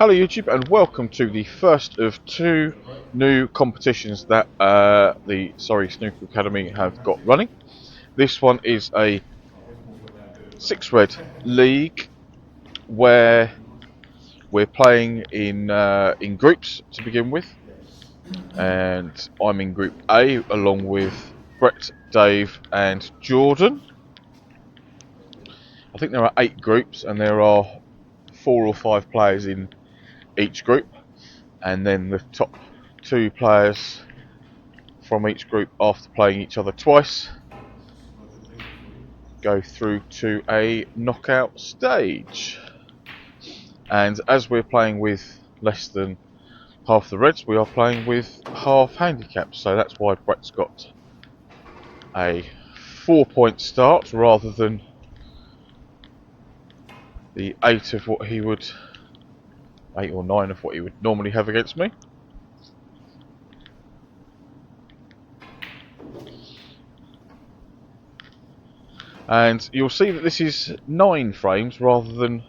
Hello YouTube and welcome to the first of two new competitions that the Surrey Snooker Academy have got running. This one is a 6-red league where we're playing in groups to begin with, and I'm in Group A along with Brett, Dave and Jordan. I think there are 8 groups and there are 4 or 5 players in each group, and then the top 2 players from each group, after playing each other twice, go through to a knockout stage. And as we're playing with less than half the reds, we are playing with half handicaps, so that's why Brett's got a 4-point start rather than the 8 or 9 of what he would normally have against me. And you'll see that this is 9 frames rather than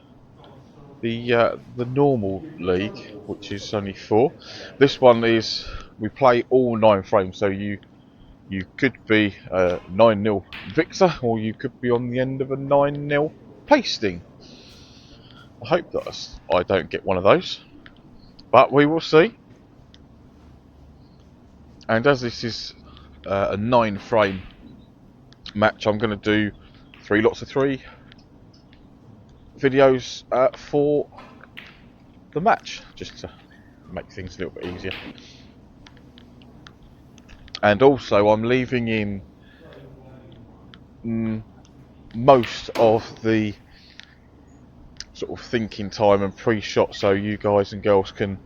the normal league, which is only 4. This one is, we play all 9 frames, so you could be a 9-0 victor, or you could be on the end of a 9-0 pasting. I hope that I don't get one of those, but we will see. And as this is a 9-frame match, I'm going to do 3 lots of 3 videos for the match, just to make things a little bit easier. And also I'm leaving in most of the sort of thinking time and pre-shot, so you guys and girls can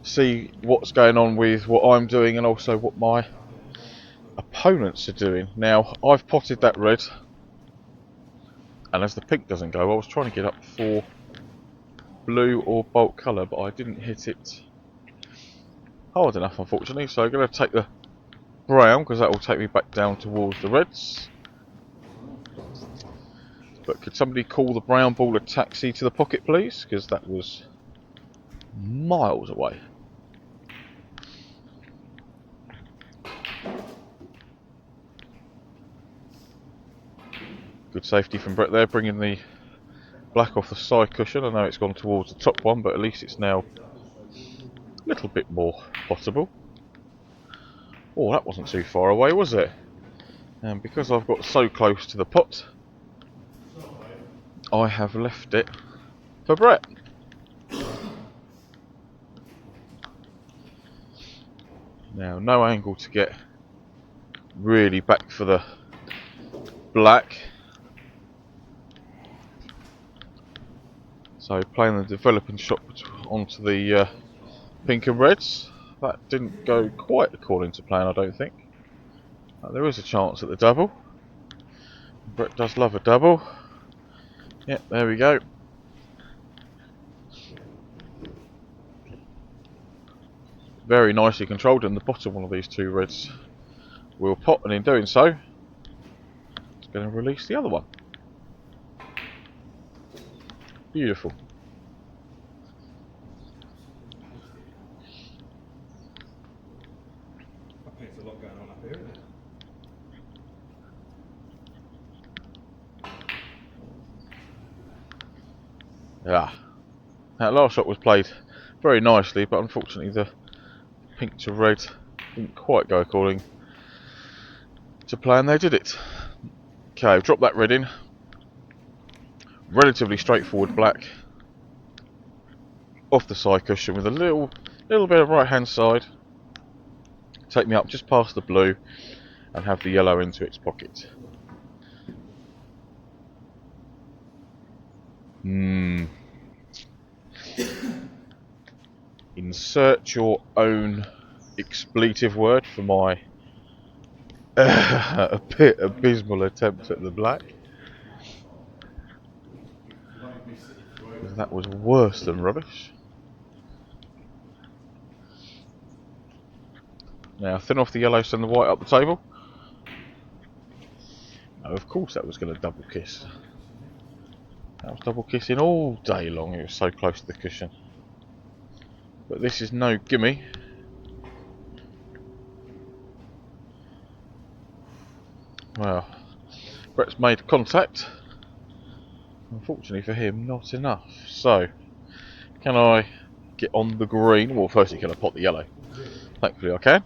see what's going on with what I'm doing and also what my opponents are doing. Now, I've potted that red, and as the pink doesn't go, I was trying to get up for blue or bulk colour, but I didn't hit it hard enough, unfortunately, so I'm going to take the brown, because that will take me back down towards the reds. But could somebody call the brown ball a taxi to the pocket, please? Because that was miles away. Good safety from Brett there, bringing the black off the side cushion. I know it's gone towards the top one, but at least it's now a little bit more possible. Oh, that wasn't too far away, was it? And because I've got so close to the pot, I have left it for Brett. Now, no angle to get really back for the black. So playing the developing shot onto the pink and reds. That didn't go quite according to plan, I don't think. There is a chance at the double. Brett does love a double. Yep, there we go. Very nicely controlled, and the bottom one of these 2 reds will pot, and in doing so, it's going to release the other one. Beautiful. I think there's a lot going on up here, isn't it? Yeah. That last shot was played very nicely, but unfortunately the pink to red didn't quite go according to plan. They did it. Okay, drop that red in. Relatively straightforward black off the side cushion with a little bit of right hand side. Take me up just past the blue and have the yellow into its pocket. Insert your own expletive word for my a bit abysmal attempt at the black. That was worse than rubbish. Now thin off the yellow, send the white up the table. Oh, of course that was going to double kiss. That was double kissing all day long, it was so close to the cushion. But this is no gimme. Well, Brett's made contact. Unfortunately for him, not enough. So, can I get on the green? Well, firstly, can I pot the yellow? Thankfully I can.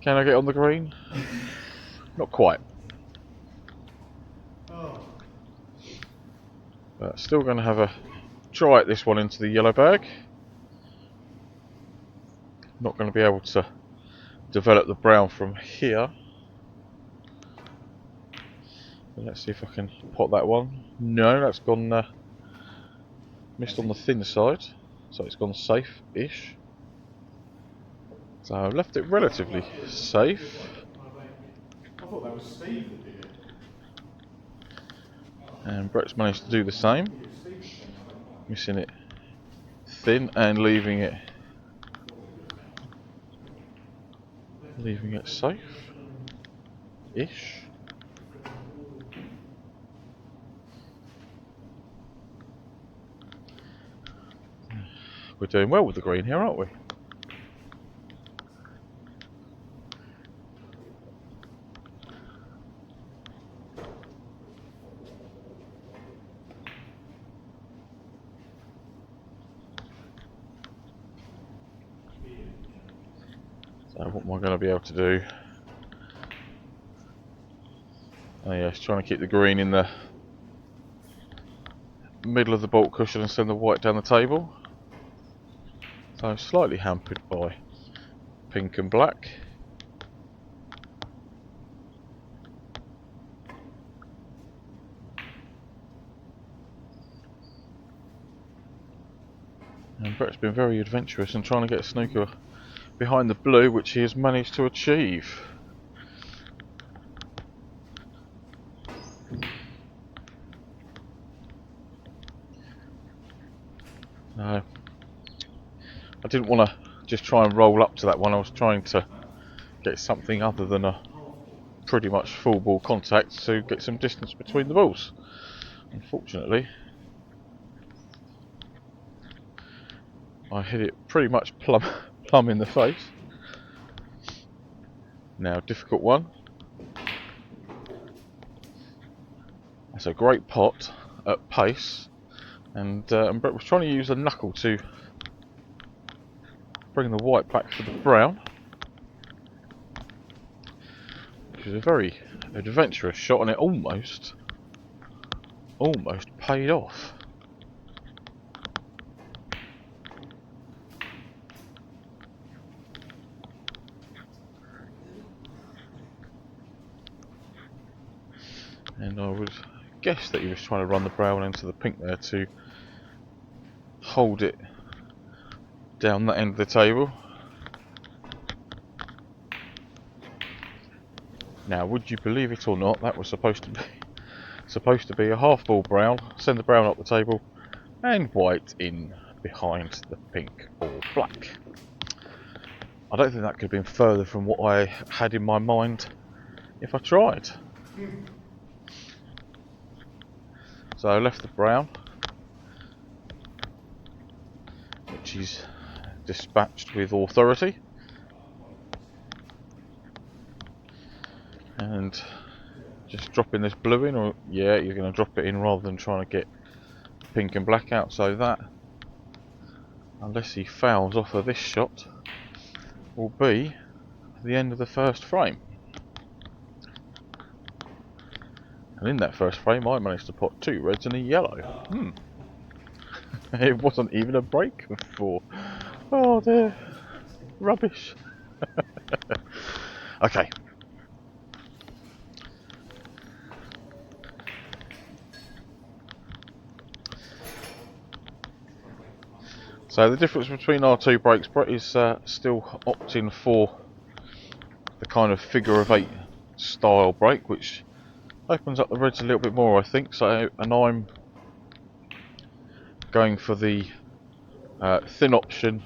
Can I get on the green? Not quite. But still going to have a try at this one into the yellow bag. Not going to be able to develop the brown from here. But let's see if I can pot that one. No, that's gone missed on the thin side, so it's gone safe-ish. So I've left it relatively safe. I thought that was Steve that did it. And Brett's managed to do the same. Missing it thin and leaving it safe-ish. We're doing well with the green here, aren't we? So what am I going to be able to do? Oh yes, trying to keep the green in the middle of the bolt cushion and send the white down the table. So slightly hampered by pink and black. And Brett's been very adventurous in trying to get a snooker behind the blue, which he has managed to achieve. No, I didn't want to just try and roll up to that one. I was trying to get something other than a pretty much full ball contact to get some distance between the balls. Unfortunately, I hit it pretty much plumb in the face. Now, difficult one. That's a great pot at pace, and Brett was trying to use a knuckle to bring the white back to the brown, which is a very adventurous shot, and it almost paid off. And I would guess that he was trying to run the brown into the pink there to hold it down that end of the table. Now, would you believe it or not, that was supposed to be a half ball brown, send the brown up the table, and white in behind the pink or black. I don't think that could have been further from what I had in my mind if I tried. So I left the brown, which is dispatched with authority, and just dropping this blue in, or yeah, you're going to drop it in rather than trying to get pink and black out, so that, unless he fouls off of this shot, will be the end of the first frame. And in that first frame I managed to pot 2 reds and a yellow. It wasn't even a break before. Oh dear, rubbish. Okay. So the difference between our 2 breaks, Brett is still opting for the kind of figure of 8 style break, which opens up the reds a little bit more, I think. So, and I'm going for the thin option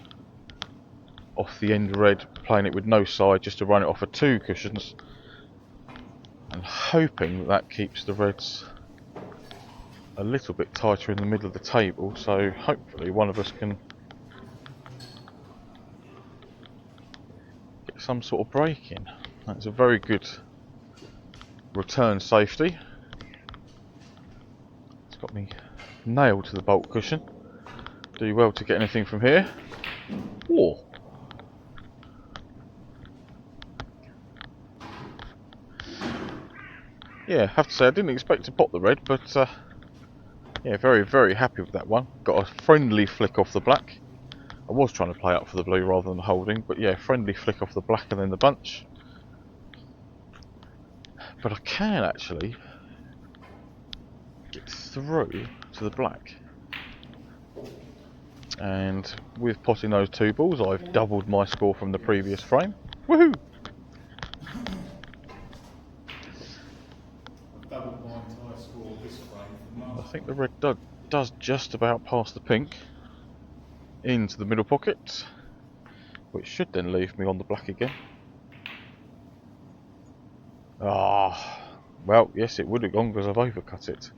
off the end red, playing it with no side, just to run it off of 2 cushions, and hoping that keeps the reds a little bit tighter in the middle of the table. So hopefully one of us can some sort of break-in. That's a very good return safety. It's got me nailed to the bolt cushion. Do well to get anything from here. Whoa! Yeah, have to say I didn't expect to pop the red, but yeah, very, very happy with that one. Got a friendly flick off the black. I was trying to play up for the blue rather than holding, but yeah, friendly flick off the black and then the bunch. But I can actually get through to the black. And with potting those 2 balls, I've doubled my score from the previous frame. Woohoo! I've doubled my entire score this frame. I think the red does just about pass the pink into the middle pocket, which should then leave me on the black again. Ah, well, yes, it would have gone because I've overcut it.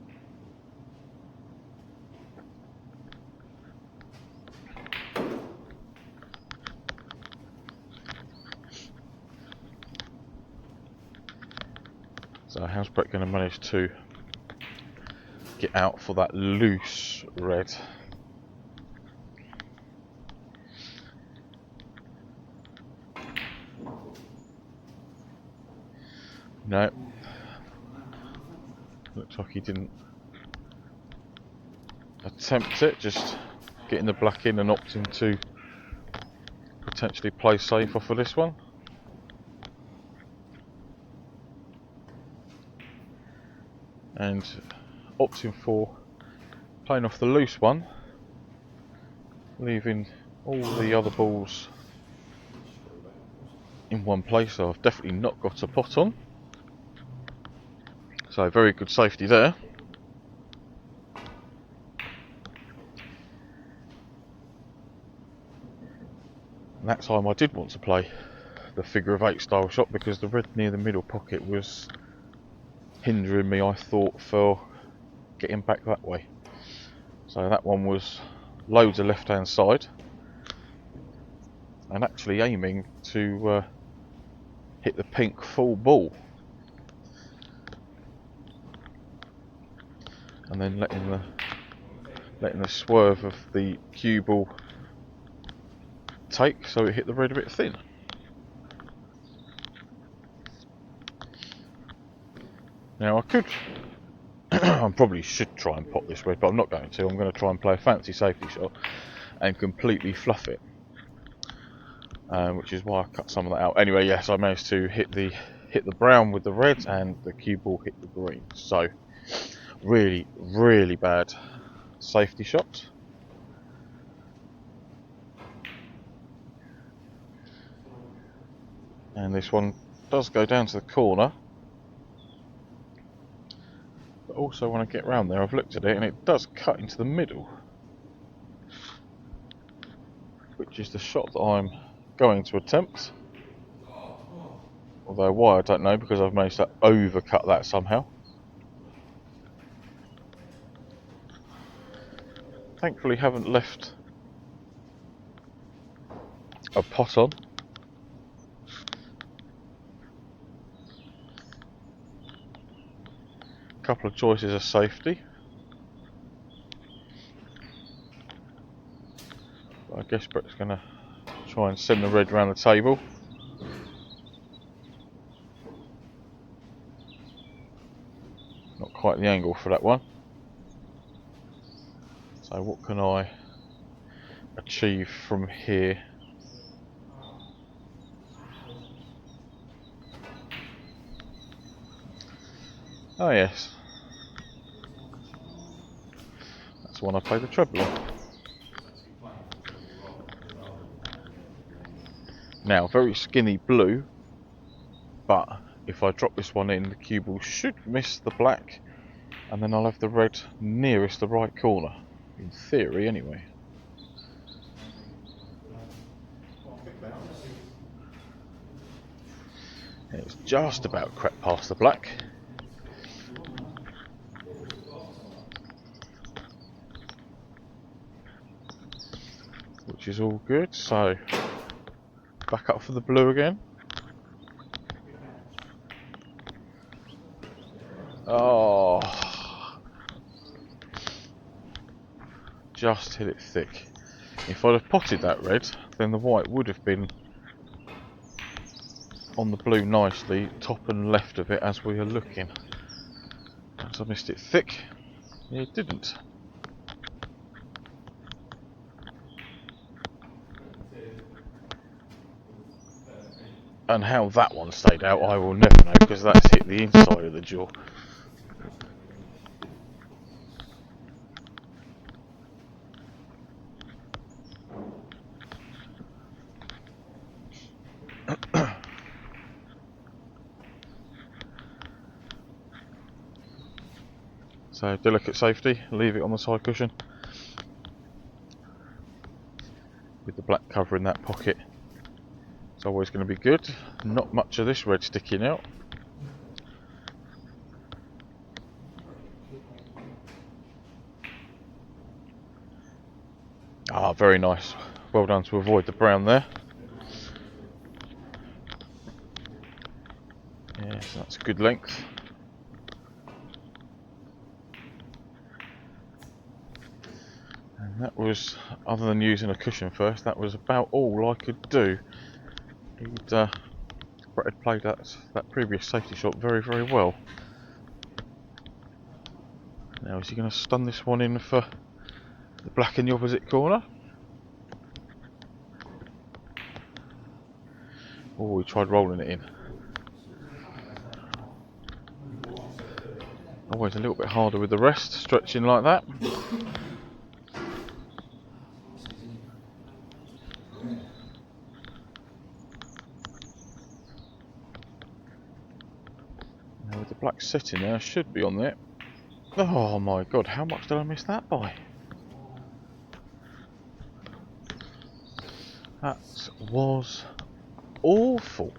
So how's Brett going to manage to get out for that loose red? No. Looks like he didn't attempt it, just getting the black in and opting to potentially play safe off of this one. And opting for playing off the loose one, leaving all the other balls in one place, so I've definitely not got a pot on. So very good safety there. And that time I did want to play the figure of 8 style shot because the red near the middle pocket was hindering me, I thought, for getting back that way. So that one was loads of left hand side and actually aiming to hit the pink full ball. And then letting the swerve of the cue ball take, so it hit the red a bit thin. Now I could, I probably should try and pop this red, but I'm not going to. I'm going to try and play a fancy safety shot and completely fluff it, which is why I cut some of that out. Anyway, yes, I managed to hit the brown with the red, and the cue ball hit the green. So really, really bad safety shot. And this one does go down to the corner. But also when I get round there, I've looked at it and it does cut into the middle, which is the shot that I'm going to attempt. Although why, I don't know, because I've managed to overcut that somehow. Thankfully haven't left a pot on. Couple of choices of safety. But I guess Brett's going to try and send the red around the table. Not quite the angle for that one. So what can I achieve from here? Oh yes, that's the one I played the treble on. Now, very skinny blue, but if I drop this one in, the cue ball should miss the black, and then I'll have the red nearest the right corner, in theory anyway. And it's just about crept past the black. Which is all good, so back up for the blue again. Oh, just hit it thick. If I'd have potted that red, then the white would have been on the blue nicely, top and left of it as we are looking. As I missed it thick, it didn't. And how that one stayed out, I will never know, because that's hit the inside of the jaw. So, delicate safety, leave it on the side cushion with the black cover in that pocket. It's always going to be good. Not much of this red sticking out. Ah, very nice. Well done to avoid the brown there. Yes, that's a good length. And that was, other than using a cushion first, that was about all I could do. Brett had played that previous safety shot very, very well. Now, is he going to stun this one in for the black in the opposite corner? Oh, he tried rolling it in. Always a little bit harder with the rest, stretching like that. Now with the black sitting there, should be on there. Oh my god, how much did I miss that by? That was awful.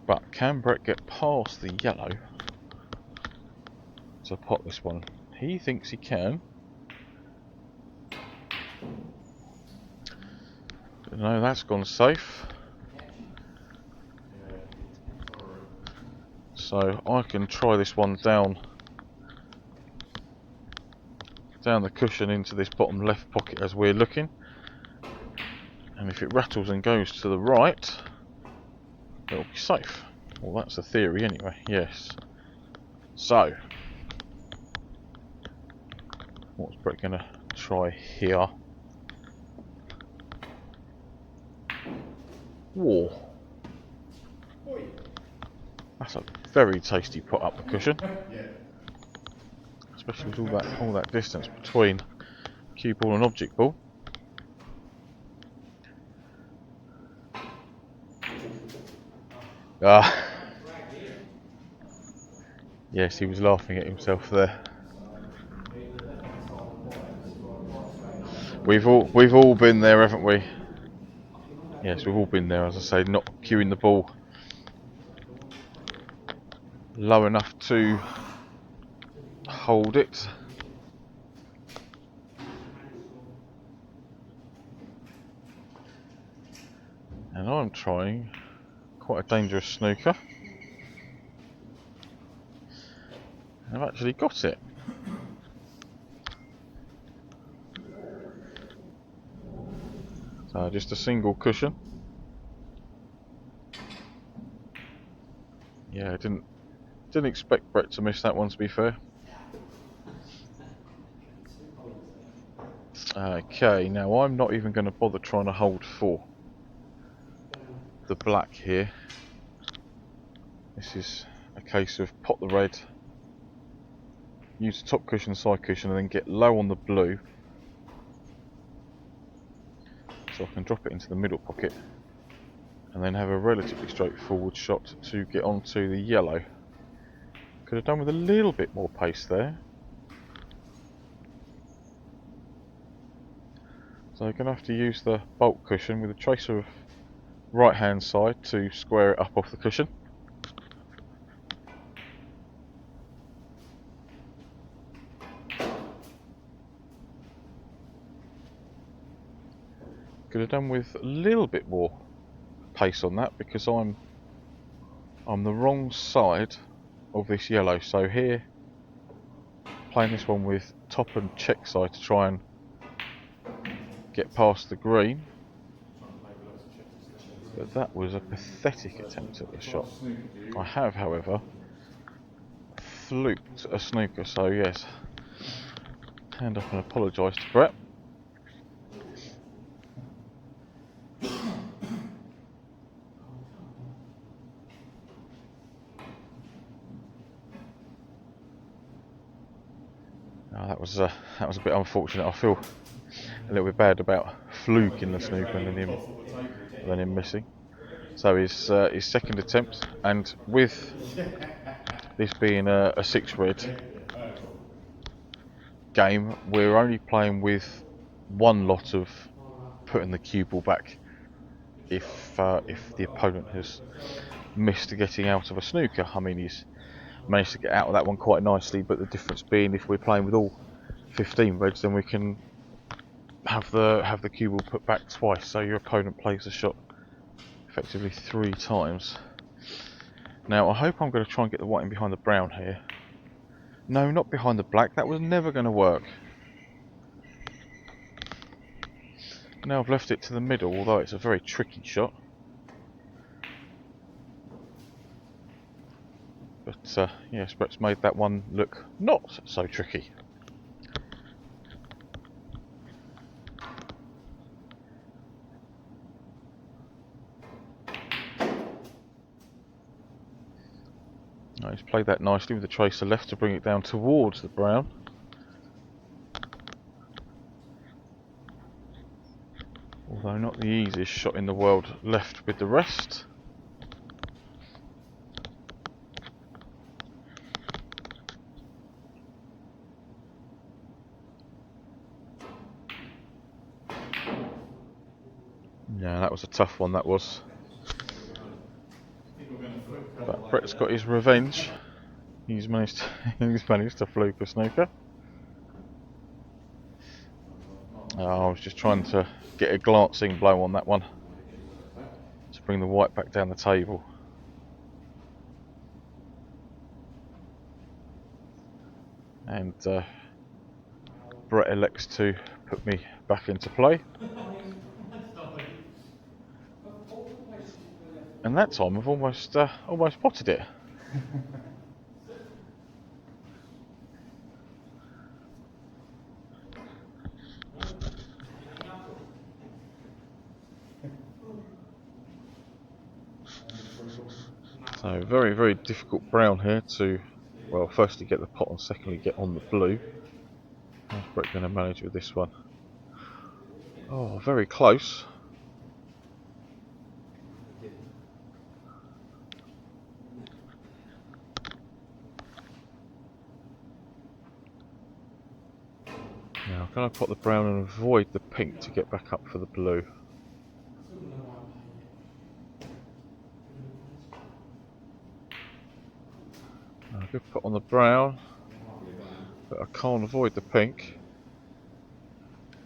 But can Brett get past the yellow to pot this one? He thinks he can. But no, that's gone safe. So I can try this one down the cushion into this bottom left pocket as we're looking. And if it rattles and goes to the right, it'll be safe. Well, that's the theory anyway, yes. So, what's Brett going to try here? Whoa. That's a very tasty pot up the cushion. Especially with all that distance between cue ball and object ball. Yes, he was laughing at himself there. We've all been there, haven't we? Yes, we've all been there, as I say, not cueing the ball low enough to hold it. And I'm trying quite a dangerous snooker. I've actually got it. So just a single cushion. Yeah, I didn't expect Brett to miss that one, to be fair. Okay, now I'm not even going to bother trying to hold for the black here. This is a case of pot the red, use the top cushion, side cushion, and then get low on the blue. So I can drop it into the middle pocket and then have a relatively straightforward shot to get onto the yellow. Could have done with a little bit more pace there. So I'm going to have to use the bulk cushion with a tracer of right hand side to square it up off the cushion. Could have done with a little bit more pace on that because I'm I'm the wrong side of this yellow, so here playing this one with top and check side to try and get past the green, but that was a pathetic attempt at the shot. I have, however, fluked a snooker, so yes, hand up and apologise to Brett. Oh, that was a bit unfortunate. I feel a little bit bad about fluking the snooker and then him missing. So his second attempt, and with this being a 6 red game, we're only playing with one lot of putting the cue ball back if the opponent has missed getting out of a snooker. I mean, he's managed to get out of that one quite nicely, but the difference being if we're playing with all 15 reds, then we can have the cue ball put back twice, so your opponent plays the shot effectively 3 times. Now I hope I'm going to try and get the white in behind the brown here. No, not behind the black, that was never going to work. Now I've left it to the middle, although it's a very tricky shot. But yes, Brett's made that one look not so tricky. Now he's played that nicely with the tracer left to bring it down towards the brown. Although not the easiest shot in the world left with the rest. Yeah, that was a tough one, that was. But Brett's got his revenge. He's managed to fluke a snooker. I was just trying to get a glancing blow on that one to bring the white back down the table. And Brett elects to put me back into play. And that time I've almost potted it. So very, very difficult brown here to, well, firstly get the pot and secondly get on the blue. How's Brett going to manage with this one? Oh, very close. Now, can I pot the brown and avoid the pink to get back up for the blue? A good pot on the brown, but I can't avoid the pink.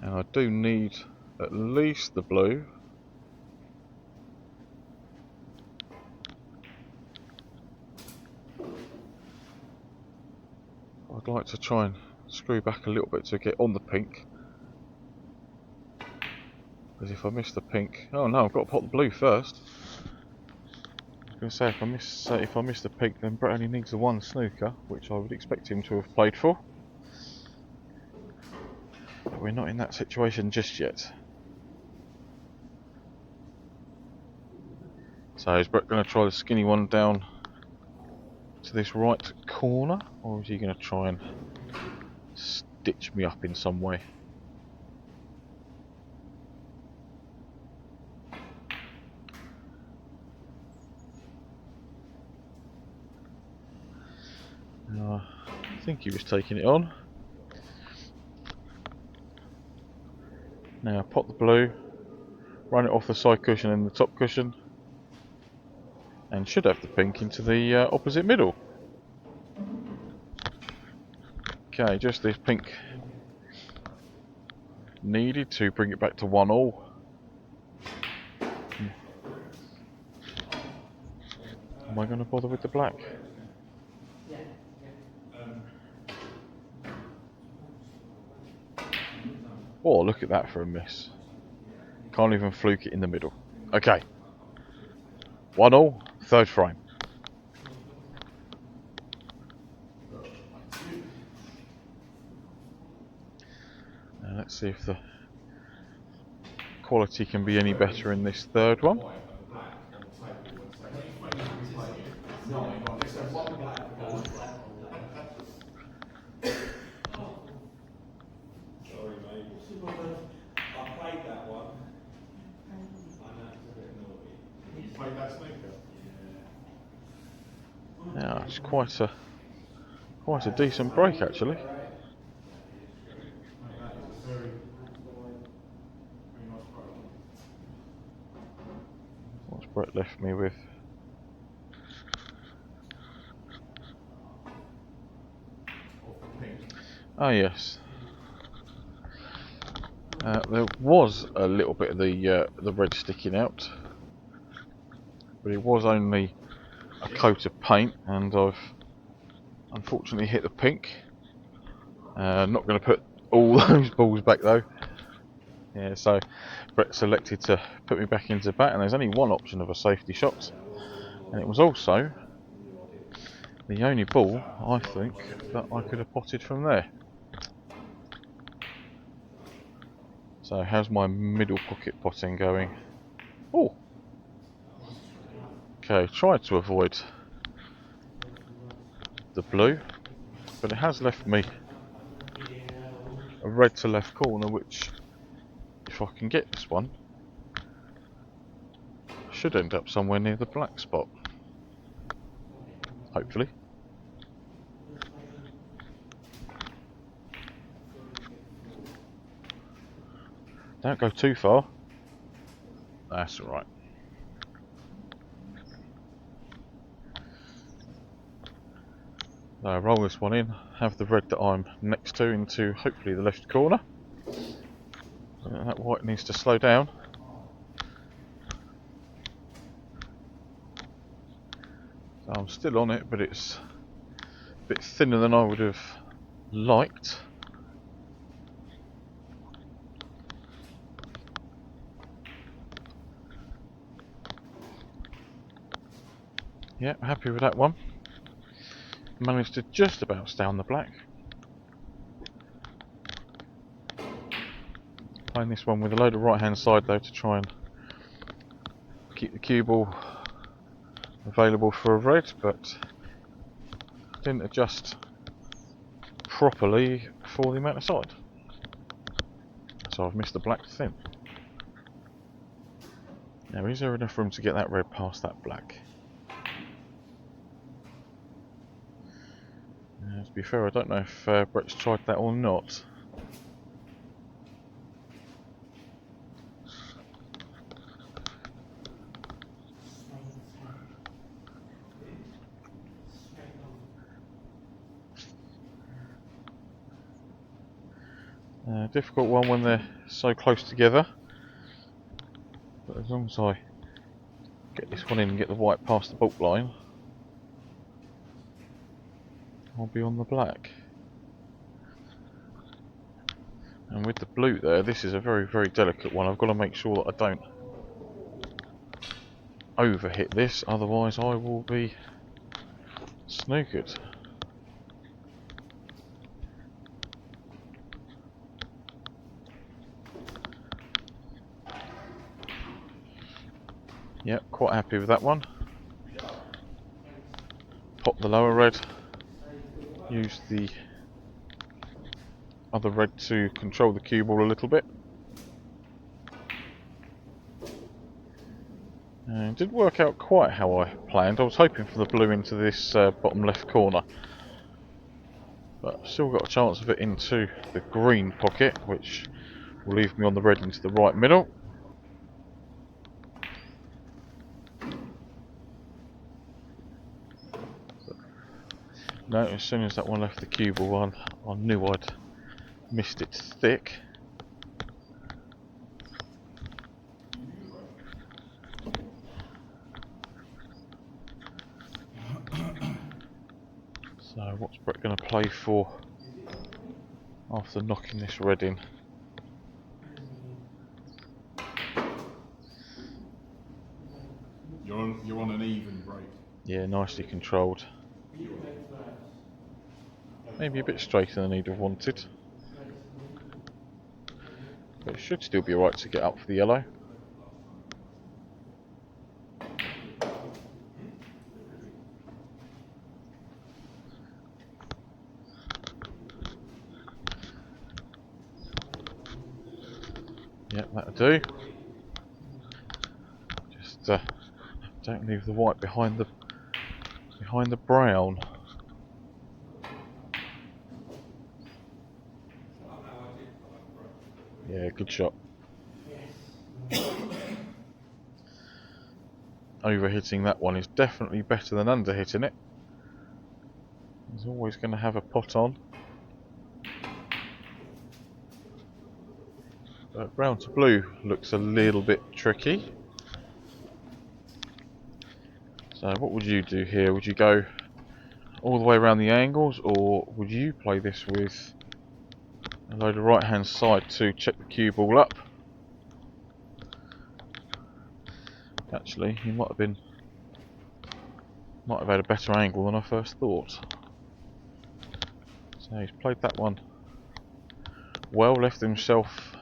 And I do need at least the blue. I'd like to try and screw back a little bit to get on the pink. Because if I miss the pink... Oh no, I've got to pot the blue first. I was going to say, if I miss the pink, then Brett only needs the one snooker, which I would expect him to have played for. But we're not in that situation just yet. So is Brett going to try the skinny one down to this right corner, or is he going to try and stitch me up in some way? I think he was taking it on. Now pot the blue, run it off the side cushion and the top cushion, and should have the pink into the opposite middle. Okay, just this pink needed to bring it back to 1-all. Am I going to bother with the black? Oh, look at that for a miss. Can't even fluke it in the middle. Okay. 1-all, third frame. Now let's see if the quality can be any better in this third one. Sorry, mate. I played that one. I know it's a bit naughty. You played that snooker? Yeah, it's quite a decent break actually. Mate, that is a very nice break. What's Brett left me with? Off the pink. Oh yes. There was a little bit of the red sticking out, but it was only a coat of paint, and I've unfortunately hit the pink. Not going to put all those balls back though. Yeah, so Brett selected to put me back into bat, and there's only one option of a safety shot, and it was also the only ball I think that I could have potted from there. So how's my middle pocket potting going? Oh, okay, tried to avoid the blue, but it has left me a red to left corner, which, if I can get this one, should end up somewhere near the black spot. Hopefully. Don't go too far. That's alright. So roll this one in, have the red that I'm next to into hopefully the left corner. That white needs to slow down. So I'm still on it, but it's a bit thinner than I would have liked. Yeah, happy with that one. Managed to just about stay on the black. Playing this one with a load of right hand side though to try and keep the cue ball available for a red, but didn't adjust properly for the amount of side. So I've missed the black thin. Now is there enough room to get that red past that black? To be fair, I don't know if Brett's tried that or not. Difficult one when they're so close together, but as long as I get this one in and get the white past the bulk line, I'll be on the black. And with the blue there, this is a very, very delicate one. I've got to make sure that I don't overhit this, otherwise I will be snookered. Yep, quite happy with that one. Pop the lower red, use the other red to control the cue ball a little bit. And it didn't work out quite how I planned. I was hoping for the blue into this bottom left corner, but still got a chance of it into the green pocket, which will leave me on the red into the right middle. No, as soon as that one left the cue ball, I knew I'd missed it thick. So what's Brett going to play for after knocking this red in? You're on an even break. Yeah, nicely controlled. Maybe a bit straighter than he'd have wanted. But it should still be alright to get up for the yellow. Yep, that'll do. Just don't leave the white behind the brown. Yeah, good shot. Overhitting that one is definitely better than underhitting it. He's always going to have a pot on. But brown to blue looks a little bit tricky. So what would you do here? Would you go all the way around the angles, or would you play this with a load of right hand side to check the cue ball up? Actually, he might have had a better angle than I first thought. So he's played that one well, left himself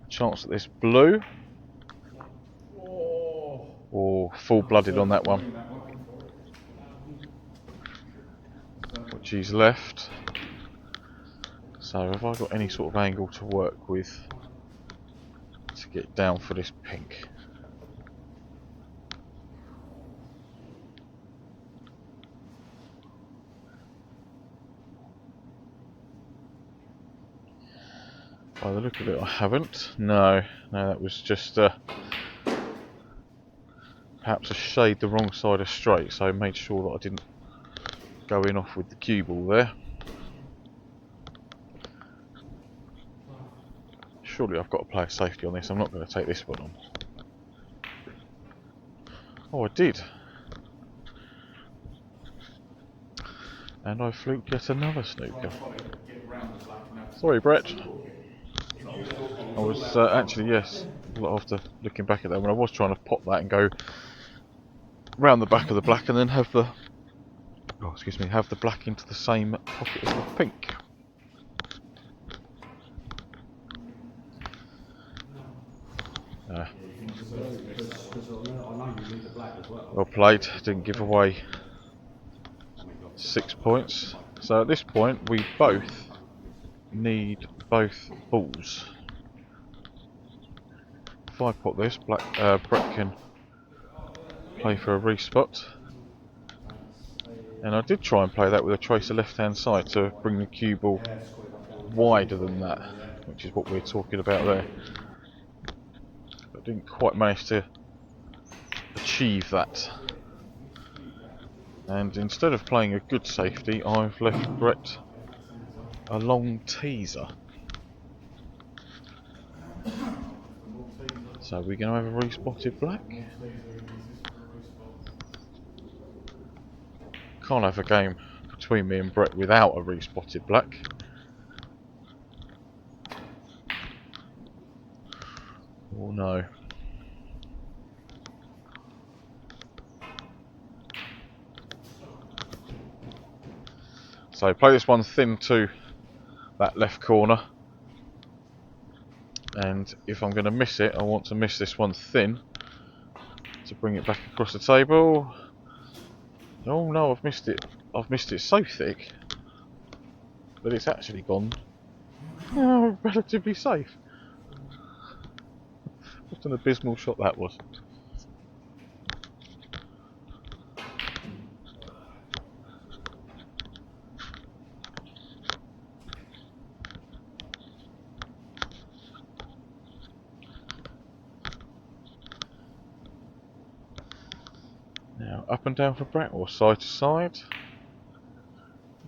a chance at this blue. Or full-blooded on that one, which he's left. So have I got any sort of angle to work with to get down for this pink? By the look of it, I haven't. No, that was just perhaps a shade the wrong side of straight, so I made sure that I didn't go in off with the cue ball there. Surely I've got to play a safety on this. I'm not going to take this one on. Oh, I did. And I fluked yet another snooker. Sorry, Brett. I was actually, yes, after looking back at that, when I was trying to pop that and go round the back of the black and then have the have the black into the same pocket as the pink. Well played, didn't give away 6 points. So at this point we both need both balls. If I put this, Brett can play for a respot. And I did try and play that with a tracer left hand side to bring the cue ball wider than that, which is what we're talking about there. But didn't quite manage to achieve that. And instead of playing a good safety, I've left Brett a long teaser. So we're going to have a respotted black. Can't have a game between me and Brett without a respotted black. Oh no. So play this one thin to that left corner. And if I'm going to miss it, I want to miss this one thin to bring it back across the table. Oh no, I've missed it. I've missed it so thick that it's actually gone relatively safe. What an abysmal shot that was. Now up and down for Brett, or side to side.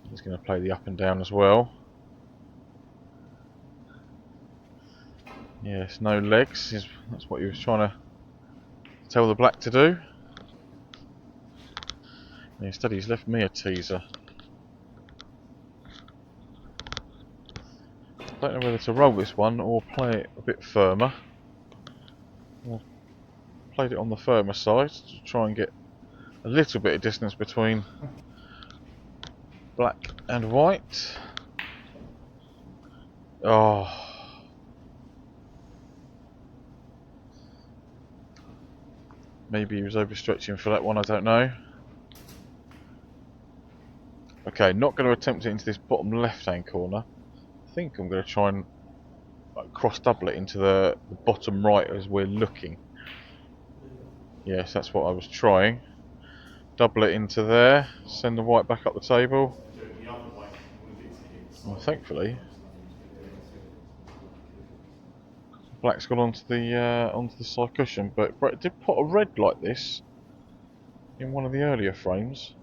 He's going to play the up and down as well. Yes, no legs. That's what he was trying to tell the black to do. Instead he's left me a teaser. Don't know whether to roll this one or play it a bit firmer. Well, played it on the firmer side to try and get a little bit of distance between black and white. Oh. Maybe he was overstretching for that one, I don't know. Okay, not going to attempt it into this bottom left-hand corner. I think I'm going to try and cross double it into the bottom right as we're looking. Yes, that's what I was trying. Double it into there, send the white back up the table. Do it the other way. You want it to hit the Well, side. thankfully, black's gone onto the side cushion, but Brett did put a red like this in one of the earlier frames.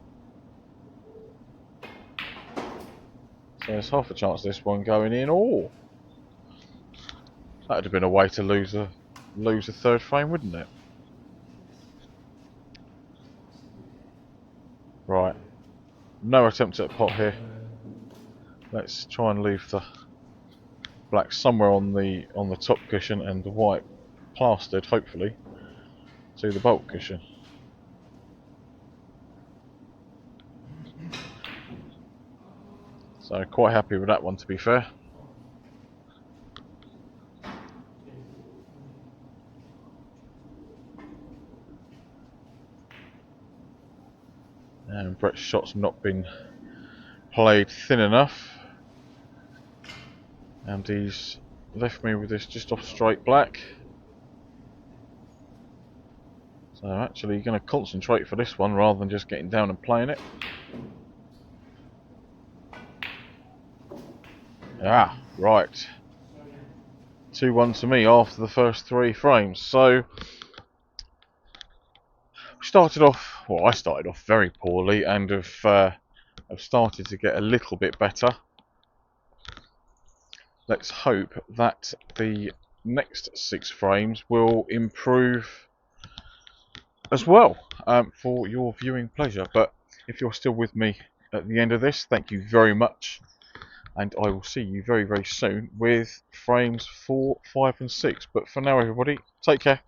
So there's half a chance of this one going in. Oh, that would have been a way to lose a third frame, wouldn't it? Right, no attempt at a pot here. Let's try and leave the black somewhere on the top cushion and the white plastered, hopefully, to the bulk cushion. So quite happy with that one, to be fair. And Brett's shot's not been played thin enough, and he's left me with this just off straight black. So I'm actually going to concentrate for this one rather than just getting down and playing it. Ah, right. 2-1 to me after the first 3 frames. So we started off, well, I started off very poorly and have started to get a little bit better. Let's hope that the next 6 frames will improve as well, for your viewing pleasure. But if you're still with me at the end of this, thank you very much, and I will see you very, very soon with frames 4, 5 and 6. But for now, everybody, take care.